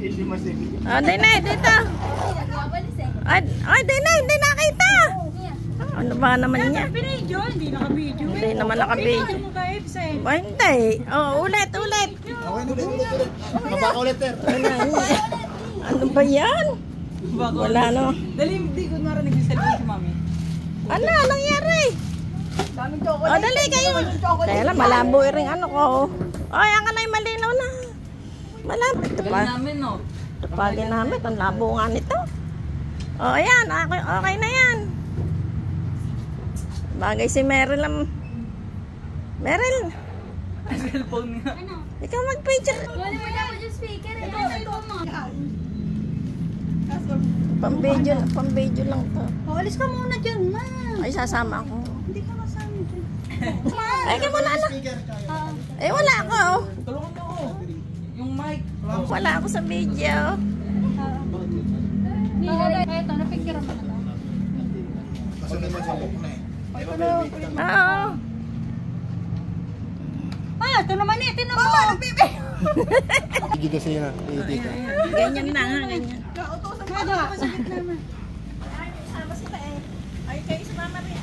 Di na, dito. Ay, di na, hindi nakita. Ano ba naman niya? Hindi naka-video. Hindi naman naka-video. Ay, hindi. Ulit. Mabaka ulit, sir. Ano ba yan? Wala no. Dali, hindi ko narinig yung cellphone si mami. Ano nangyari? Dali kayo. Kaya lang, malabo rin ano ko. Ay, ang kanay malinaw na. Malabo. Ito pa. Ito pa ginamit. Ang labo nga nito. Ayan. Okay na yan. Bagay si Meryl. Meryl. Cellphone nga. Ikaw mag-picture. Wala mo na ako yung speaker. Pang-video lang to. Alis ka muna dyan, ma. Ay, sasama ako. Hindi ka masama dyan. Ay, ka muna na. Wala ako. Tulungan mo ako. Yung mic. Wala ako sa video. Ito, napicture mo na to. Kasi naman sa book na eh. Oo. Ito naman eh. Tinan mo. Hindi kasi yun ah. Ganyan na nga, ganyan. Kada. Sa gitna na. Ay, kayo sumama rin.